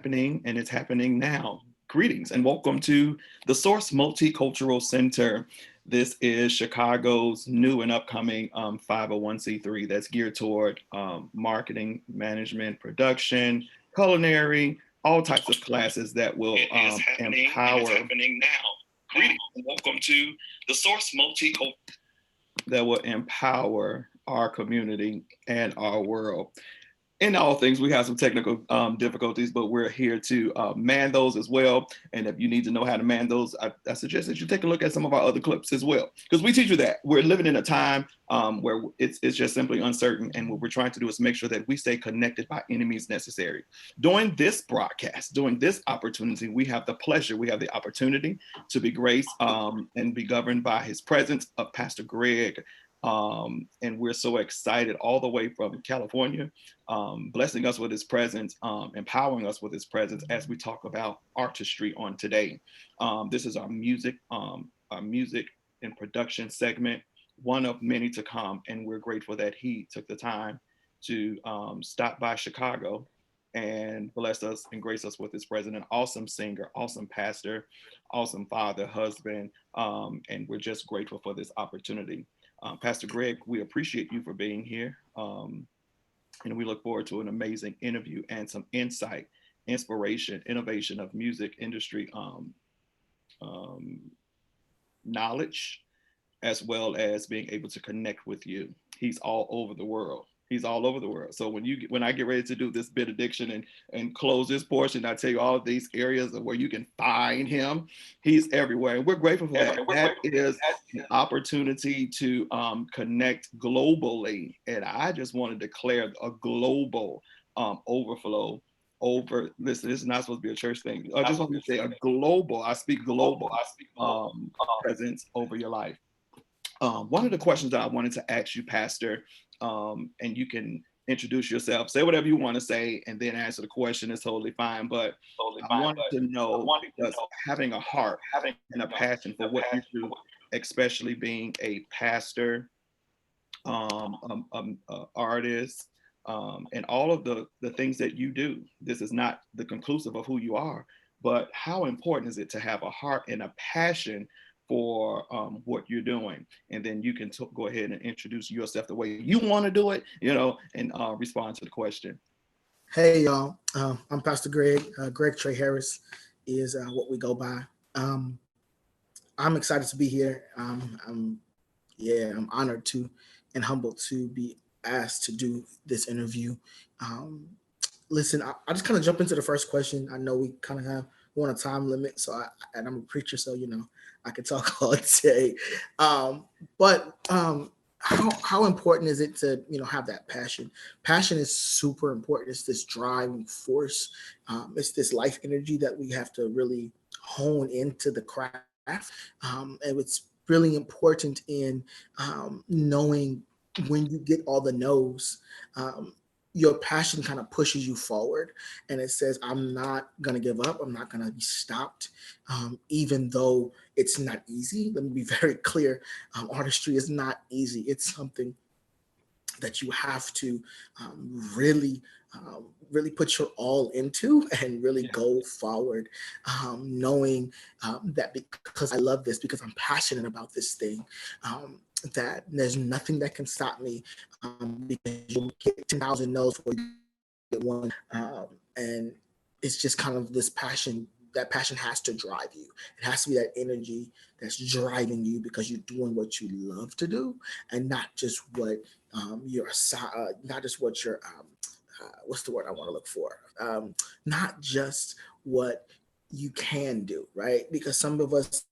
happening and it's happening now. Greetings and welcome to the Source Multicultural Center. This is Chicago's new and upcoming 501c3 that's geared toward marketing, management, production, culinary, all types of classes that will empower. It's happening now. Greetings and welcome to the Source Multicultural that will empower our community and our world. In all things, we have some technical difficulties, but we're here to man those as well. And if you need to know how to man those, I suggest that you take a look at some of our other clips as well, because we teach you that. We're living in a time where it's just simply uncertain. And what we're trying to do is make sure that we stay connected by any means necessary. During this broadcast, during this opportunity, we have the opportunity to be graced and be governed by his presence of Pastor Greg. And we're so excited all the way from California, blessing us with his presence, empowering us with his presence as we talk about artistry on today. This is our music and production segment, one of many to come, and we're grateful that he took the time to stop by Chicago and bless us and grace us with his presence. An awesome singer, awesome pastor, awesome father, husband, and we're just grateful for this opportunity. Pastor Greg, we appreciate you for being here. And we look forward to an amazing interview and some insight, inspiration, innovation of music industry knowledge, as well as being able to connect with you. He's all over the world. He's all over the world. So when I get ready to do this benediction and close this portion, I tell you all of these areas of where you can find him. He's everywhere. And we're grateful for that. That is an opportunity to connect globally. And I just want to declare a global overflow over, listen, this is not supposed to be a church thing. I just want to say I speak global presence over your life. One of the questions that I wanted to ask you, Pastor, and you can introduce yourself, say whatever you want to say, and then answer the question is totally fine. But I wanted to know, because having a heart and a passion for what you do, especially being a pastor, artist, and all of the things that you do, this is not the conclusive of who you are, but how important is it to have a heart and a passion for what you're doing? And then you can go ahead and introduce yourself the way you want to do it, and respond to the question. Hey, y'all. I'm Pastor Greg. Greg Tre Harris is what we go by. I'm excited to be here. I'm honored to and humbled to be asked to do this interview. Listen, I just kind of jump into the first question. I know we kind of have one a time limit, and I'm a preacher, so I could talk all day. But how important is it to have that passion? Passion is super important. It's this driving force. It's this life energy that we have to really hone into the craft. And it's really important in knowing when you get all the no's. Your passion kind of pushes you forward, and it says, I'm not going to give up. I'm not going to be stopped, even though it's not easy. Let me be very clear. Artistry is not easy. It's something that you have to really put your all into and really go forward, knowing that because I love this, because I'm passionate about this thing, that there's nothing that can stop me, because you'll get 10,000 no's before you get one. And it's just kind of this passion. That passion has to drive you. It has to be that energy that's driving you, because you're doing what you love to do, and not just what not just what your what's the word I want to look for? Not just what you can do, right? Because some of us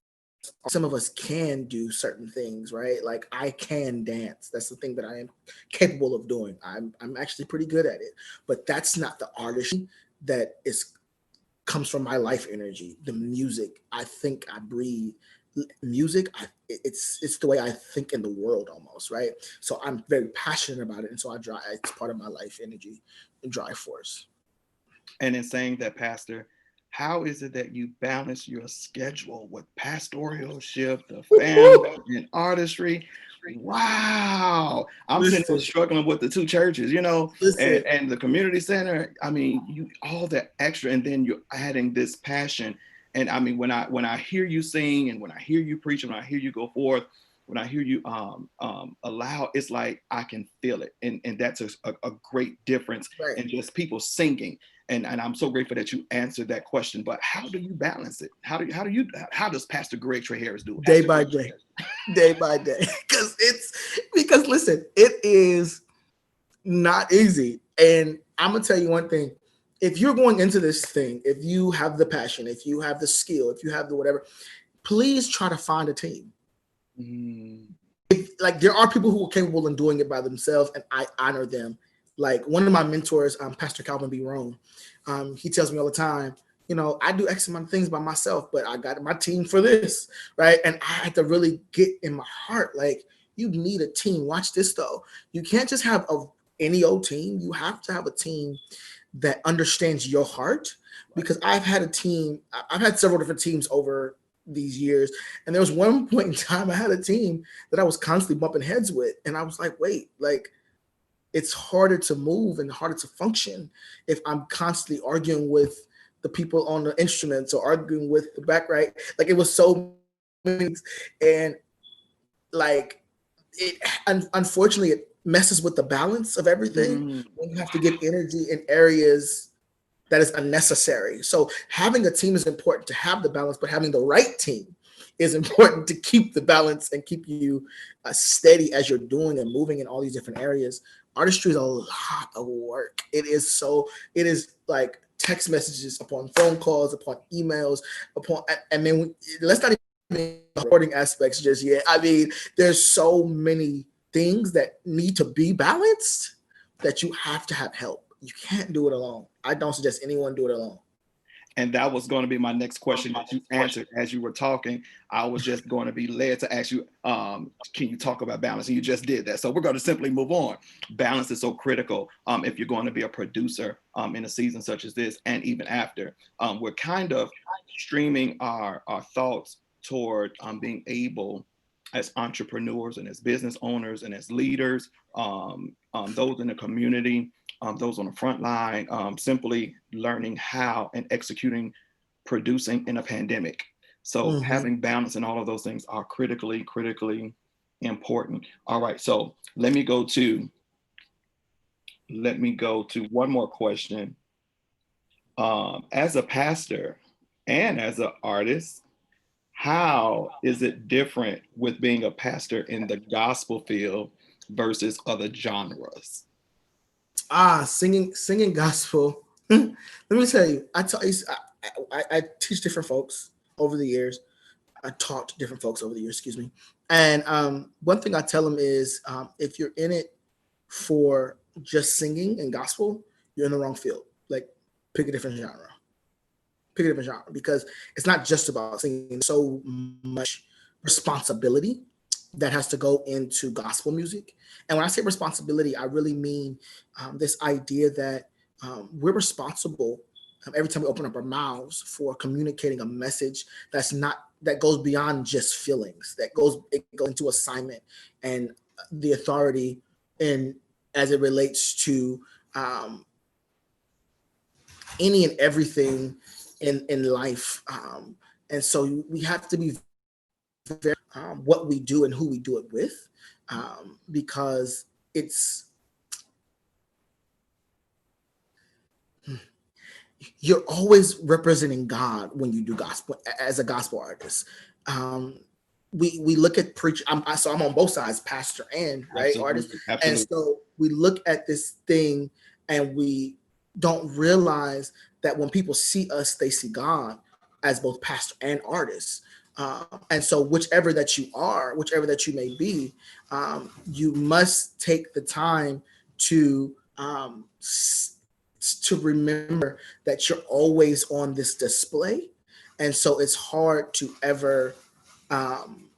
can do certain things, right? Like I can dance. That's the thing that I am capable of doing. I'm actually pretty good at it. But that's not the artistry that comes from my life energy. The music, I think, I breathe music. It's the way I think in the world almost, right? So I'm very passionate about it, and so it's part of my life energy and drive force. And in saying that, Pastor, how is it that you balance your schedule with pastoralship, the family, Woo-hoo. and artistry? Wow. I'm sitting here Listen, struggling with the two churches, listen. and the community center. I mean, you all that extra, and then you're adding this passion. And I mean, when I hear you sing and when I hear you preach and when I hear you go forth, when I hear you allow, it's like I can feel it. And that's a great difference Right. in just people singing. And I'm so grateful that you answered that question. But how do you balance it? How does Pastor Greg Tre Harris do it? Day Pastor by Greg Tre day, Harris. day by day. Because listen, it is not easy. And I'm gonna tell you one thing. If you're going into this thing, if you have the passion, if you have the skill, if you have the whatever, please try to find a team. Mm, Like there are people who are capable in doing it by themselves, and I honor them. Like one of my mentors, Pastor Calvin B. Rome, he tells me all the time, I do X amount of things by myself, but I got my team for this, right? And I had to really get in my heart, like you need a team. Watch this though. You can't just have any old team. You have to have a team that understands your heart. right. Because I've had a team, I've had several different teams over these years. And there was one point in time I had a team that I was constantly bumping heads with. And I was like, wait, like it's harder to move and harder to function if I'm constantly arguing with the people on the instruments or arguing with the back, right? Like it was so many things. And like it unfortunately it messes with the balance of everything Mm, when you have to wow. give energy in areas that is unnecessary. So having a team is important to have the balance, but having the right team is important to keep the balance and keep you steady as you're doing and moving in all these different areas. Artistry is a lot of work. It is like text messages upon phone calls, upon emails, upon, and then let's not even recording aspects just yet. I mean, there's so many things that need to be balanced that you have to have help. You can't do it alone. I don't suggest anyone do it alone. And that was going to be my next question that you answered as you were talking. I was just going to be led to ask you, can you talk about balance? And you just did that. So we're going to simply move on. Balance is so critical if you're going to be a producer in a season such as this and even after. We're kind of streaming our thoughts toward being able as entrepreneurs and as business owners and as leaders, those in the community, those on the front line, simply learning how and executing, producing in a pandemic. So Mm-hmm. having balance and all of those things are critically important. All right, so let me go to one more question. As a pastor and as an artist, how is it different with being a pastor in the gospel field versus other genres? Singing gospel. Let me tell you, I teach different folks over the years. I taught different folks over the years, excuse me. And one thing I tell them is if you're in it for just singing and gospel, you're in the wrong field. Like, pick a different genre. Pick a different genre because it's not just about singing. So much responsibility that has to go into gospel music. And when I say responsibility, I really mean this idea that we're responsible every time we open up our mouths for communicating a message that goes beyond just feelings. It goes into assignment and the authority and as it relates to um, any and everything in life. And so we have to be very what we do and who we do it with, because it's you're always representing God when you do gospel as a gospel artist. Um, we look at preach. So I'm on both sides, pastor and right artist, Absolutely, and absolutely. so we look at this thing and we don't realize that when people see us, they see God as both pastor and artist. And so whichever that you are, whichever that you may be, you must take the time to to remember that you're always on this display, and so it's hard to ever um,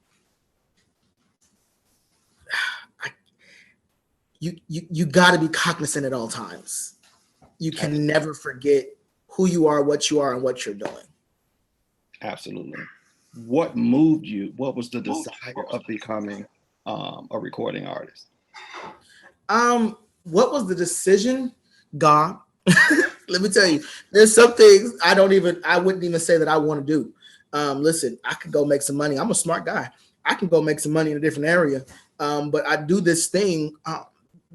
I, you got to be cognizant at all times. You can Absolutely. never forget who you are, and what you're doing. Absolutely. What moved you? What was the desire of becoming a recording artist? What was the decision? God. Let me tell you, there's some things I wouldn't even say that I want to do. Listen, I could go make some money. I'm a smart guy. I can go make some money in a different area. But I do this thing.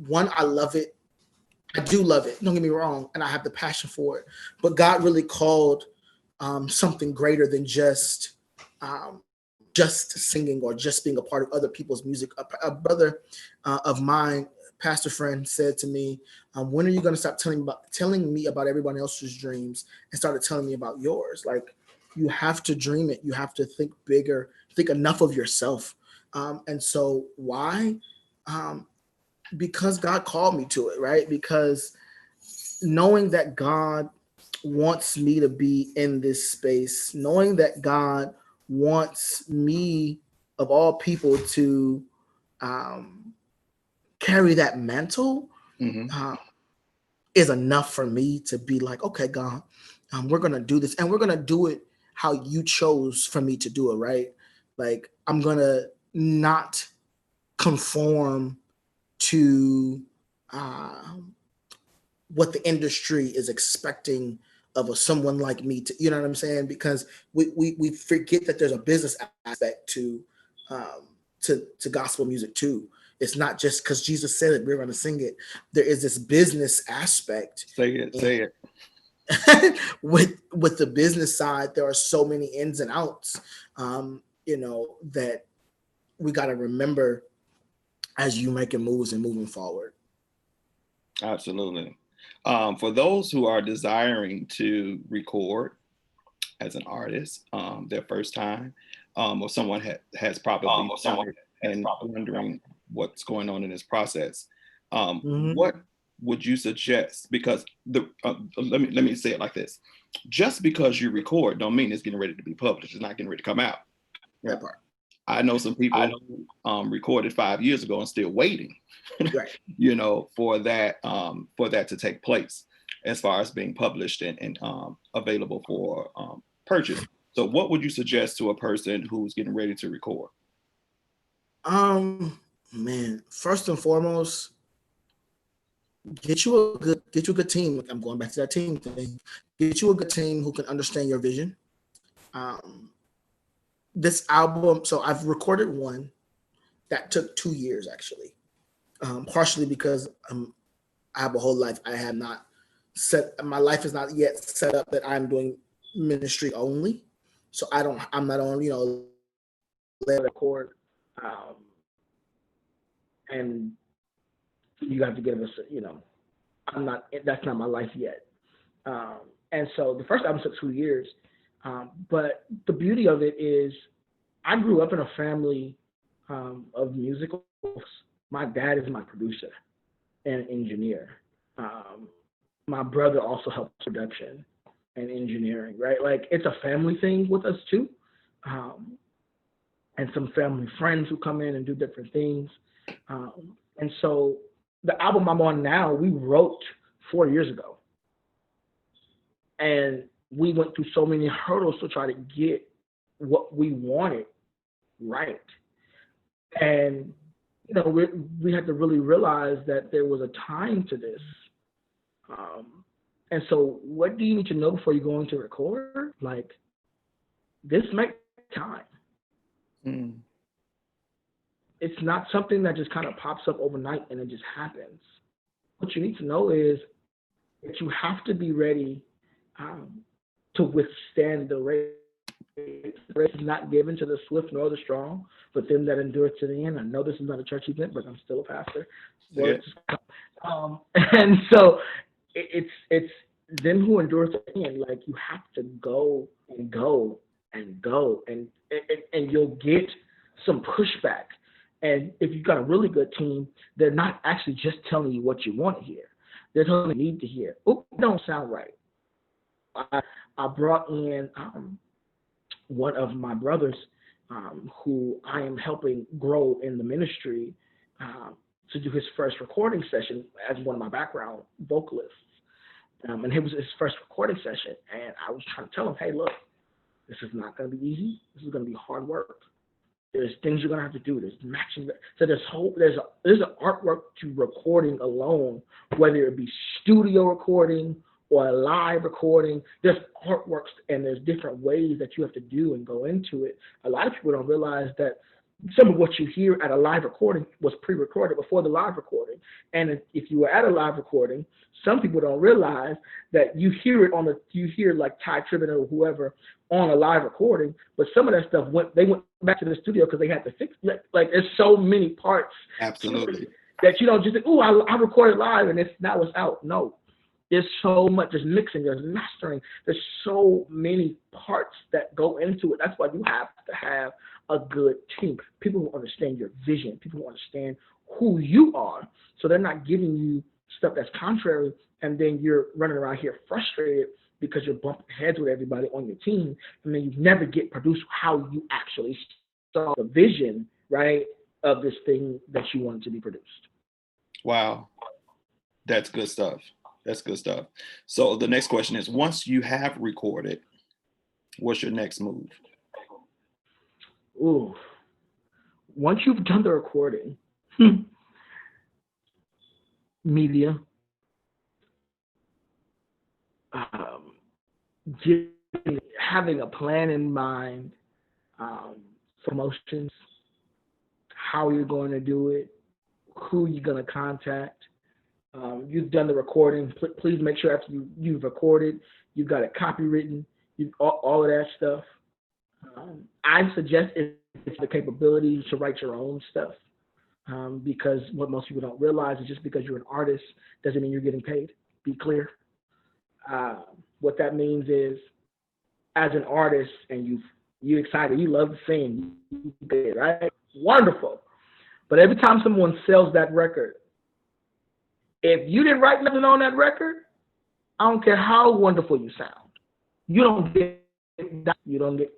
One, I love it. I do love it. Don't get me wrong. And I have the passion for it. But God really called something greater than just singing or just being a part of other people's music. A brother of mine, pastor friend, said to me, when are you going to stop telling me about everyone else's dreams and started telling me about yours? Like, you have to dream it. You have to think bigger, think enough of yourself. And so why? Because God called me to it, right? Because knowing that God wants me to be in this space, knowing that God wants me, of all people, to carry that mantle, is enough for me to be like, okay, God, we're going to do this, and we're going to do it how you chose for me to do it, right? Like, I'm going to not conform to what the industry is expecting of someone like me to, you know what I'm saying? Because we forget that there's a business aspect to gospel music too. It's not just because Jesus said it, we're going to sing it. There is this business aspect. Say it. with the business side, there are so many ins and outs, that we got to remember as you making moves and moving forward. Absolutely. For those who are desiring to record as an artist, their first time, or someone has probably and wondering what's going on in this process, what would you suggest? Because let me say it like this: just because you record, don't mean it's getting ready to be published. It's not getting ready to come out. That part. I know some people who recorded 5 years ago and still waiting, right. For that to take place, as far as being published and available for purchase. So what would you suggest to a person who's getting ready to record? Man, first and foremost, get you a good team. I'm going back to that team thing. Get you a good team who can understand your vision. This album, so I've recorded one that took 2 years actually, partially because I have a whole life. I have not my life is not yet set up that I'm doing ministry only. So I'm not on, let record, and you have to give us, that's not my life yet. And so the first album took 2 years. But the beauty of it is I grew up in a family of musicals. My dad is my producer and engineer. My brother also helps production and engineering, right? Like, it's a family thing with us too. And some family friends who come in and do different things. And so the album I'm on now, we wrote 4 years ago. And we went through so many hurdles to try to get what we wanted right. And, we had to really realize that there was a time to this. And so what do you need to know before you go into record? Like, this makes time. It's not something that just kind of pops up overnight and it just happens. What you need to know is that you have to be ready to withstand the race. The race is not given to the swift nor the strong, but them that endure to the end. I know this is not a church event, but I'm still a pastor. Yeah. And so it's them who endure to the end. Like, you have to go and go and go, and you'll get some pushback. And if you've got a really good team, they're not actually just telling you what you want to hear. They're telling you need to hear. Oh, don't sound right. I brought in one of my brothers who I am helping grow in the ministry to do his first recording session as one of my background vocalists. And it was his first recording session. And I was trying to tell him, hey, look, this is not going to be easy. This is going to be hard work. There's things you're gonna have to do. There's matching. So there's an artwork to recording alone, whether it be studio recording or a live recording. There's artworks and there's different ways that you have to do and go into it. A lot of people don't realize that some of what you hear at a live recording was pre-recorded before the live recording. And if you were at a live recording, some people don't realize that you hear it you hear like Ty Tribbett or whoever on a live recording, but some of that stuff went back to the studio because they had to fix it. Like there's so many parts. Absolutely. That you don't just think, oh, I recorded live and now it's out. No. There's so much, there's mixing, there's mastering, there's so many parts that go into it. That's why you have to have a good team. People who understand your vision, people who understand who you are, so they're not giving you stuff that's contrary, and then you're running around here frustrated because you're bumping heads with everybody on your team, and then you never get produced how you actually saw the vision, right, of this thing that you wanted to be produced. Wow. That's good stuff. That's good stuff. So the next question is, once you have recorded, what's your next move? Ooh. Once you've done the recording, media, having a plan in mind, promotions, how you're going to do it, who you're going to contact. You've done the recording. Please make sure after you've recorded, you've got it copywritten, all of that stuff. I suggest it's the capability to write your own stuff, because what most people don't realize is just because you're an artist doesn't mean you're getting paid. Be clear. What that means is, as an artist, and you excited, you love to sing, right? Wonderful. But every time someone sells that record, if you didn't write nothing on that record, I don't care how wonderful you sound, you don't get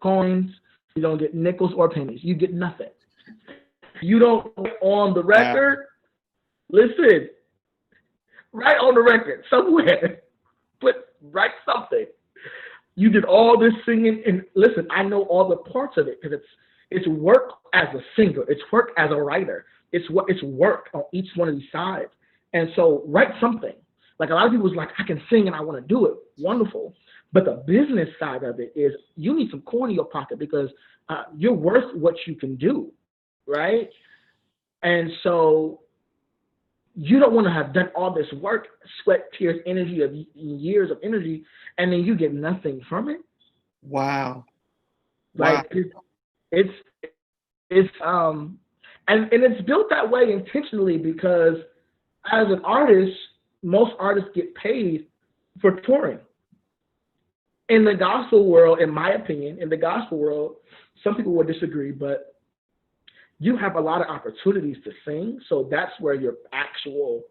coins, you don't get nickels or pennies, you get nothing. You don't on the record. Listen, write on the record somewhere, write something. You did all this singing, and listen, I know all the parts of it because it's work as a singer, it's work as a writer, it's work on each one of these sides. And so write something. Like a lot of people's like, I can sing and I want to do it. Wonderful. But the business side of it is you need some coin in your pocket because you're worth what you can do, right? And so you don't want to have done all this work, sweat, tears, energy, of years of energy, and then you get nothing from it. Wow. Like it's and it's built that way intentionally because as an artist, most artists get paid for touring. In the gospel world, in my opinion, in the gospel world, some people will disagree, but you have a lot of opportunities to sing. So that's where your actual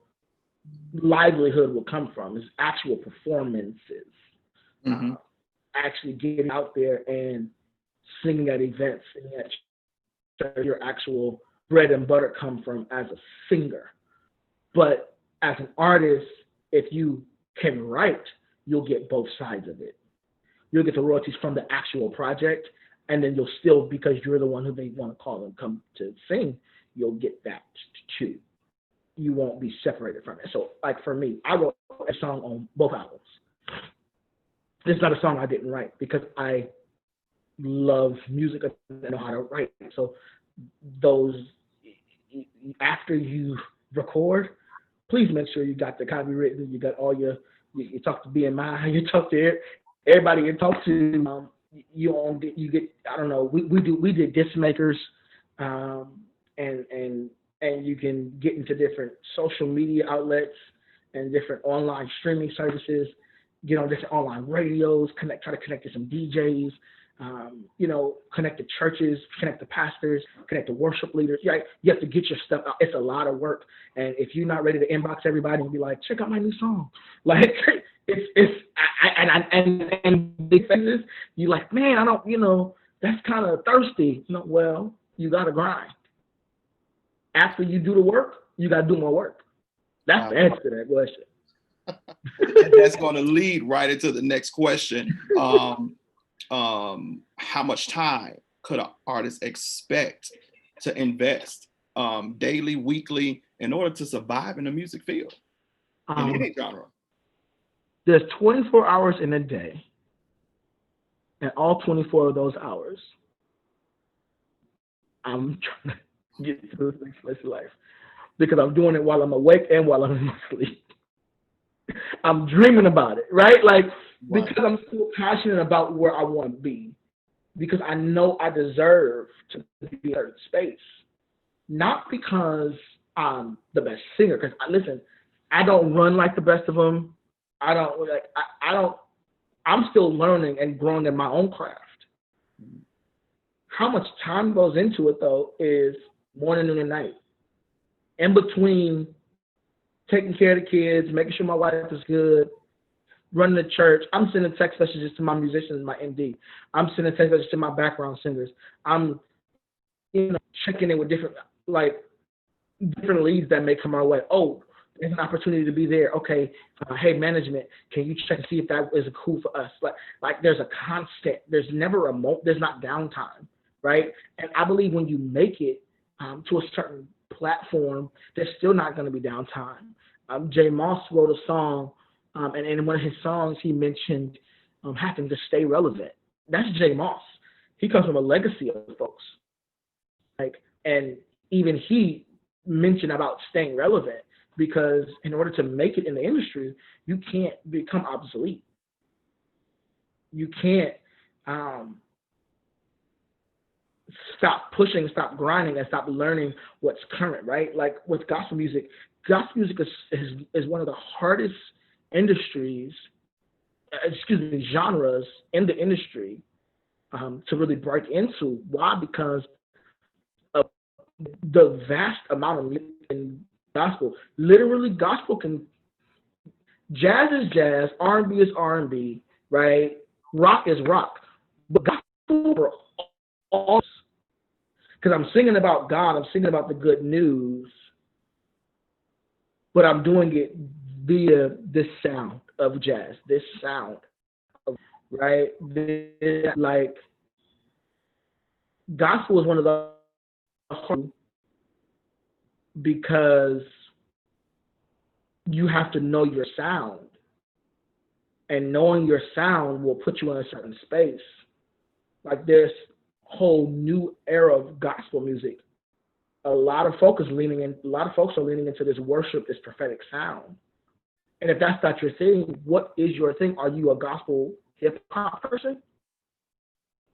livelihood will come from, is actual performances. Mm-hmm. Actually getting out there and singing at events, and that's where your actual bread and butter come from as a singer. But as an artist, if you can write, you'll get both sides of it. You'll get the royalties from the actual project, and then you'll still, because you're the one who they want to call and come to sing, you'll get that too. You won't be separated from it. So, like for me, I wrote a song on both albums. It's not a song I didn't write because I love music and know how to write. So those, after you record, please make sure you got the copywritten, you got all you talk to BMI, you talk to everybody you talk to, you get, I don't know, we did disc makers, and you can get into different social media outlets and different online streaming services, get on different online radios, try to connect to some DJs, connect to churches, connect to pastors, connect to worship leaders. You have to get your stuff out. It's a lot of work. And if you're not ready to inbox everybody and be like, check out my new song, like and big faces, you like, man, I don't, that's kind of thirsty. No, well, you got to grind. After you do the work, you got to do more work. That's the answer to that question. And that's going to lead right into the next question. How much time could an artist expect to invest daily, weekly, in order to survive in the music field in any genre? There's 24 hours in a day, and all 24 of those hours, I'm trying to get through this next place of life because I'm doing it while I'm awake and while I'm in my sleep. I'm dreaming about it, right? Like, Right. because I'm so passionate about where I want to be, because I know I deserve to be in a certain space, not because I'm the best singer. Because listen, I don't run like the best of them. I don't like. I don't. I'm still learning and growing in my own craft. How much time goes into it though is morning, noon, and night. In between taking care of the kids, making sure my wife is good, running the church. I'm sending text messages to my musicians, my MD. I'm sending text messages to my background singers. I'm, checking in with like different leads that may come our way. Oh, there's an opportunity to be there. Okay, hey management, can you check and see if that is cool for us? Like there's a constant. There's never there's not downtime, right? And I believe when you make it to a certain platform, there's still not going to be downtime. Jay Moss wrote a song, and in one of his songs he mentioned having to stay relevant. That's Jay Moss. He comes from a legacy of folks, like, and even he mentioned about staying relevant because in order to make it in the industry, you can't become obsolete. You can't stop pushing, stop grinding, and stop learning what's current, right? Like with gospel music is one of the hardest industries, genres in the industry to really break into. Why? Because of the vast amount of in gospel. Literally, gospel can jazz is jazz, R&B is R&B, right? Rock is rock, but gospel all because I'm singing about God, I'm singing about the good news, but I'm doing it via this sound of jazz, this sound of right, like gospel is one of the hard because you have to know your sound, and knowing your sound will put you in a certain space. Like this whole new era of gospel music, a lot of folks are leaning into this worship, this prophetic sound. And if that's not your thing, what is your thing? Are you a gospel hip hop person?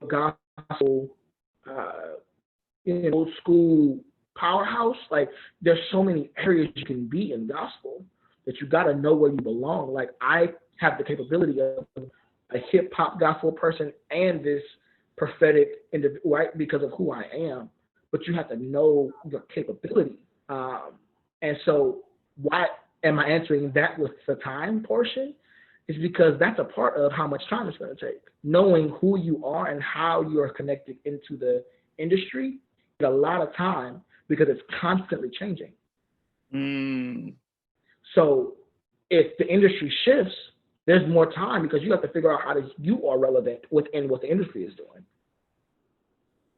A gospel, old school powerhouse? Like there's so many areas you can be in gospel that you got to know where you belong. Like I have the capability of a hip hop gospel person and this prophetic individual, right? Because of who I am. But you have to know your capability. And so, why am I answering that with the time portion? Is because that's a part of how much time it's going to take. Knowing who you are and how you are connected into the industry is a lot of time because it's constantly changing. So, if the industry shifts, there's more time because you have to figure out how you are relevant within what the industry is doing.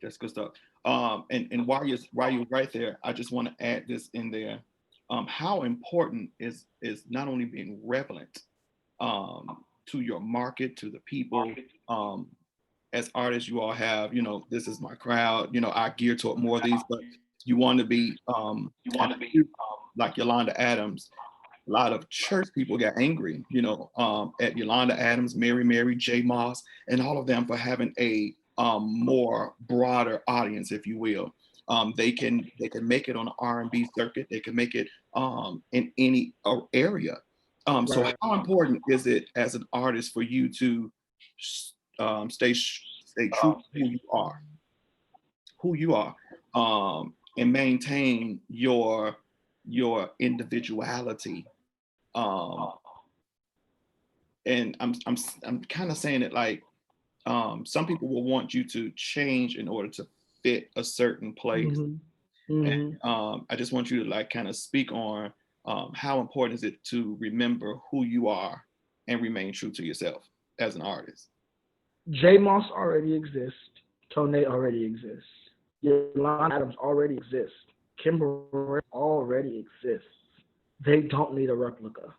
That's good stuff. And while you're right there, I just want to add this in there. How important is not only being relevant to your market, to the people. As artists, you all have, this is my crowd. I gear toward more of these, but you want to be like Yolanda Adams. A lot of church people got angry, at Yolanda Adams, Mary, J. Moss, and all of them for having a more broader audience, if you will. They can make it on the R&B circuit. They can make it in any area. So how important is it as an artist for you to stay true to who you are, and maintain your individuality? And I'm kind of saying it like some people will want you to change in order to fit a certain place. And I just want you to like kind of speak on how important is it to remember who you are and remain true to yourself as an artist? J Moss already exists. Tone already exists. Yolanda Adams already exists. Kimberly already exists. They don't need a replica.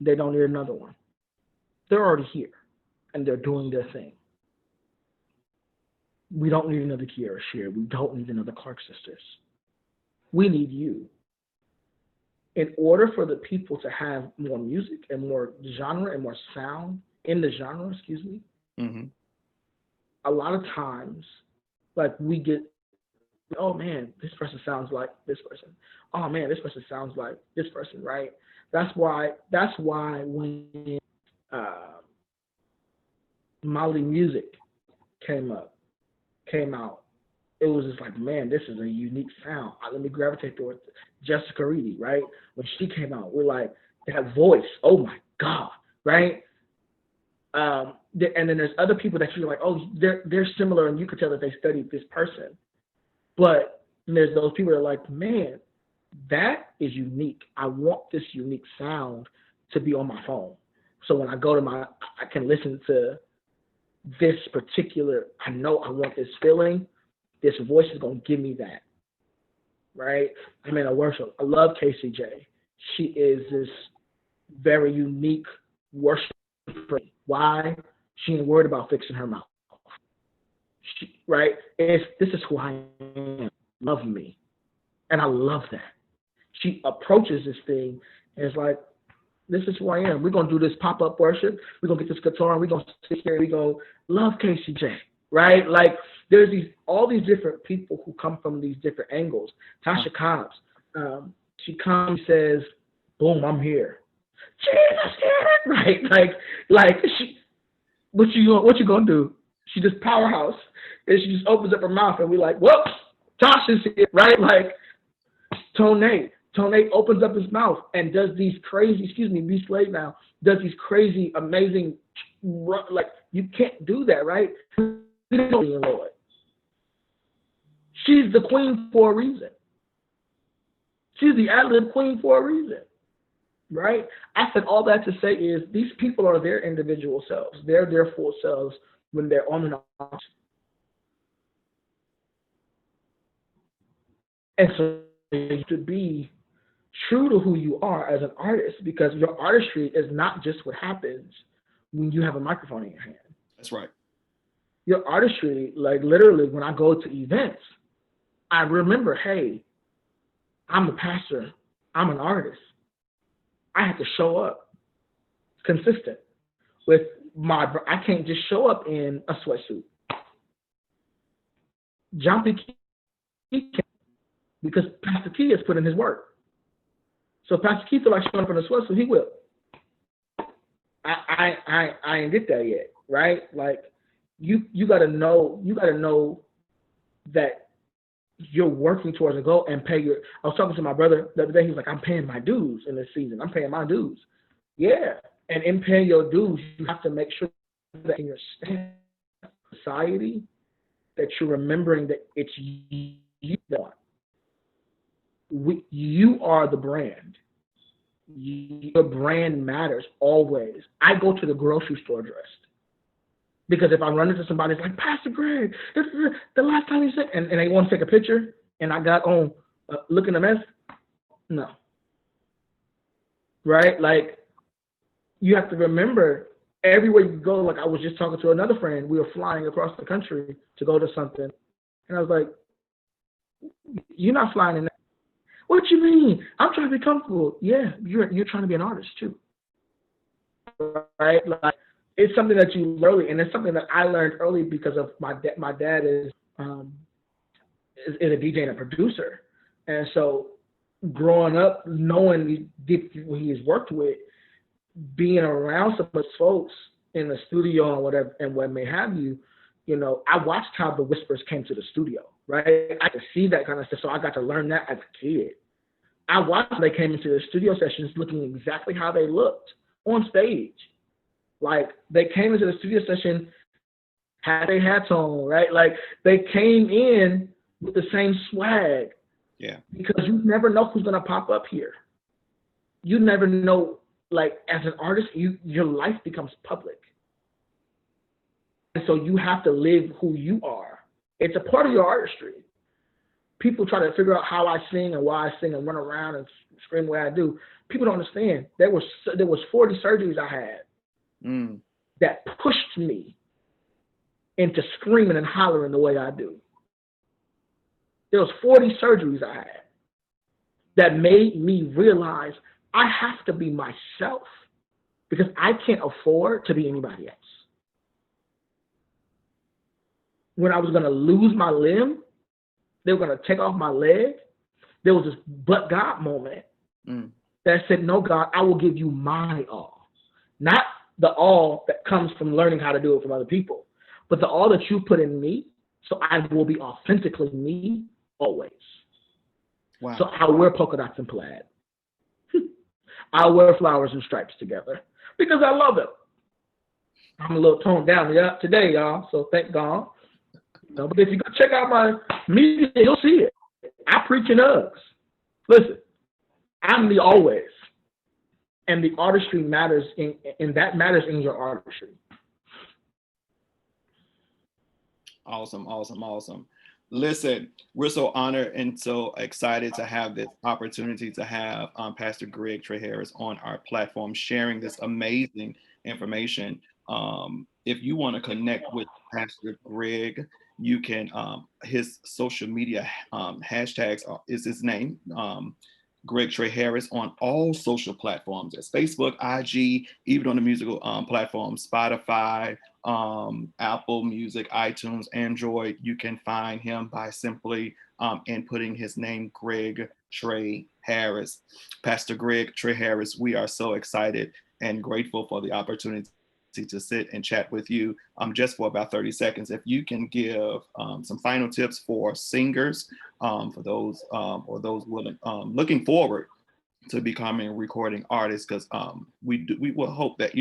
They don't need another one. They're already here, and they're doing their thing. We don't need another Kiara Shear. We don't need another Clark sisters. We need you. In order for the people to have more music and more genre and more sound in the genre, Mm-hmm. a lot of times, like we get, oh man, this person sounds like this person. Oh man, this person sounds like this person, right? That's why when Molly Music came out, it was just like, man, this is a unique sound. Let me gravitate towards Jessica Reedy, right? When she came out, we're like, that voice, oh my God, right? And then there's other people that you're like, oh, they're similar, and you could tell that they studied this person. But there's those people that are like, man, that is unique. I want this unique sound to be on my phone. So when I go to I can listen to this particular, I know I want this feeling. This voice is going to give me that, right? I mean, I worship. I love KCJ. She is this very unique worshiper. Why? She ain't worried about fixing her mouth. Right? This is who I am. Love me. And I love that. She approaches this thing and it's like, this is who I am. We're going to do this pop-up worship. We're going to get this guitar and we're going to sit here and we're going to love KCJ. Right? Like, there's all these different people who come from these different angles. Tasha Cobbs, she comes and says, boom, I'm here. Jesus, right? Like she, what you gonna do? She just powerhouse, and she just opens up her mouth, and we like, whoops, Tasha's here, right? Like Tone opens up his mouth and does these crazy, be Slade now, does these crazy, amazing, like you can't do that, right? Lord. She's the queen for a reason. She's the ad-lib queen for a reason. Right? I said all that to say is these people are their individual selves. They're their full selves when they're on and off. And so you have to be true to who you are as an artist, because your artistry is not just what happens when you have a microphone in your hand. That's right. Your artistry, like literally when I go to events, I remember, hey, I'm a pastor. I'm an artist. I have to show up consistent with I can't just show up in a sweatsuit. John P. Key can't, because Pastor Key has put in his work. So Pastor Key feel like showing up in a sweatsuit, he will. I ain't get there yet, right? Like you gotta know that you're working towards a goal and pay your. I was talking to my brother the other day. He was like, I'm paying my dues in this season. I'm paying my dues. Yeah. And in paying your dues, you have to make sure that in your society that you're remembering that it's you. You are the brand. Your brand matters always. I go to the grocery store dressed. Because if I run into somebody, it's like, Pastor Greg, this is the last time you said, and they want to take a picture, and I got on looking a mess. No. Right? Like, you have to remember everywhere you go. Like, I was just talking to another friend. We were flying across the country to go to something. And I was like, you're not flying in that. What you mean? I'm trying to be comfortable. Yeah, you're trying to be an artist too. Right? Like, it's something that you learn early, and it's something that I learned early because of my dad is a DJ and a producer, and so growing up, knowing who he's worked with, being around some of those folks in the studio and whatever and what may have you, I watched how the Whispers came to the studio, right? I could see that kind of stuff, so I got to learn that as a kid. I watched how they came into the studio sessions looking exactly how they looked on stage. Like, they came into the studio session, had their hats on, right? Like, they came in with the same swag. Yeah. Because you never know who's going to pop up here. You never know. Like as an artist, your life becomes public, and so you have to live who you are. It's a part of your artistry. People try to figure out how I sing and why I sing and run around and scream the way I do. People don't understand. There was 40 surgeries I had Mm. that pushed me into screaming and hollering the way I do. There was 40 surgeries I had that made me realize I have to be myself because I can't afford to be anybody else. When I was going to lose my limb, they were going to take off my leg. There was this but God moment that said, no, God, I will give you my all. Not the all that comes from learning how to do it from other people, but the all that you put in me, so I will be authentically me always. Wow. So I'll wear polka dots and plaid. I'll wear flowers and stripes together because I love it. I'm a little toned down today, y'all, so thank God. But if you go check out my media, you'll see it. I preach in Uggs. Listen, I'm the always. And the artistry matters, and that matters in your artistry. Awesome. Listen, we're so honored and so excited to have this opportunity to have Pastor Greg Tre Harris on our platform sharing this amazing information. If you want to connect with Pastor Greg, you can, his social media hashtags is his name, Greg Tre Harris, on all social platforms. That's Facebook, IG, even on the musical platforms, Spotify, Apple Music, iTunes, Android. You can find him by simply inputting his name, Greg Tre Harris. Pastor Greg Tre Harris, we are so excited and grateful for the opportunity to sit and chat with you just for about 30 seconds. If you can give some final tips for singers, for those or those willing, looking forward to becoming recording artists, because we will hope that,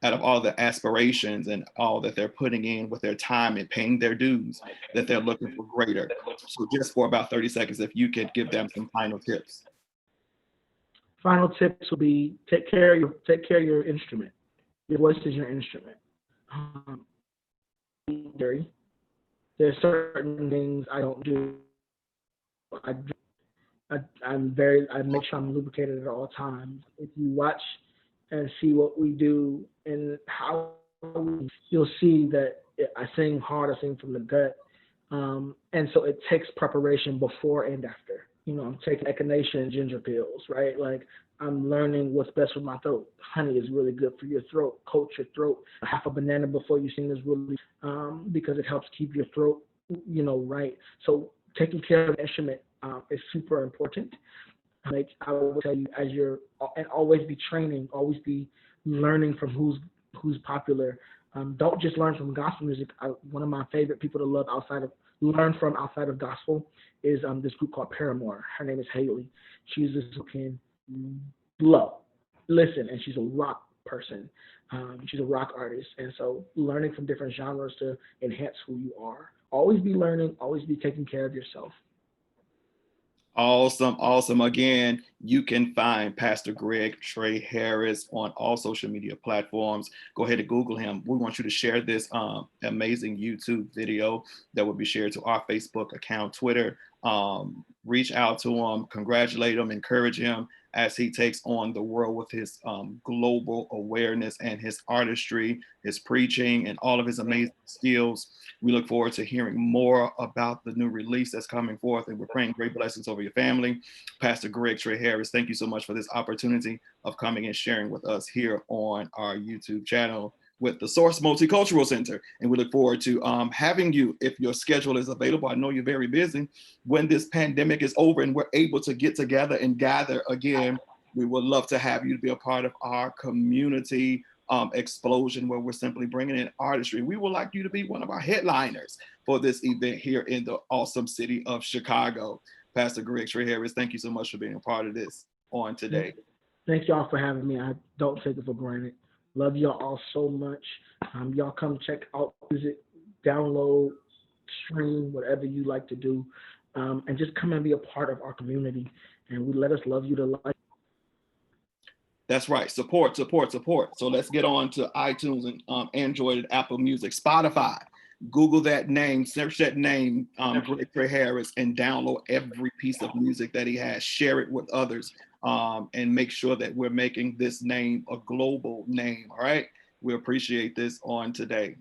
out of all the aspirations and all that they're putting in with their time and paying their dues, that they're looking for greater. So just for about 30 seconds, if you could give them some final tips. Final tips will be take care of your instrument. Your voice is your instrument. There's certain things I don't do. I make sure I'm lubricated at all times. If you watch and see what we do and how you'll see that I sing hard, I sing from the gut. And so it takes preparation before and after. I'm taking echinacea and ginger pills, right? Like I'm learning what's best for my throat. Honey is really good for your throat. Coat your throat. Half a banana before you sing is really because it helps keep your throat, right. So taking care of the instrument is super important. Like I will tell you, and always be training, always be learning from who's popular. Don't just learn from gospel music. One of my favorite people to learn from outside of gospel is this group called Paramore. Her name is Haley. She's this who can listen, and she's a rock person. She's a rock artist, and so learning from different genres to enhance who you are. Always be learning. Always be taking care of yourself. Awesome. Again, you can find Pastor Greg Tre Harris on all social media platforms. Go ahead and Google him. We want you to share this amazing YouTube video that will be shared to our Facebook account, Twitter. Reach out to him, congratulate him, encourage him as he takes on the world with his global awareness and his artistry, his preaching, and all of his amazing skills. We look forward to hearing more about the new release that's coming forth, and we're praying great blessings over your family. Pastor Greg Tre Harris, thank you so much for this opportunity of coming and sharing with us here on our YouTube channel with the Source Multicultural Center. And we look forward to having you, if your schedule is available. I know you're very busy. When this pandemic is over and we're able to get together and gather again, we would love to have you to be a part of our community explosion, where we're simply bringing in artistry. We would like you to be one of our headliners for this event here in the awesome city of Chicago. Pastor Greg Tre Harris, thank you so much for being a part of this on today. Thank y'all for having me. I don't take it for granted. Love y'all all so much. Y'all come check out music, download, stream, whatever you like to do, and just come and be a part of our community. And let us love you to life. That's right. Support, support, support. So let's get on to iTunes and Android and Apple Music, Spotify. Google that name, search that name, Greg Tre Harris, and download every piece of music that he has. Share it with others, and make sure that we're making this name a global name. All right. We appreciate this on today.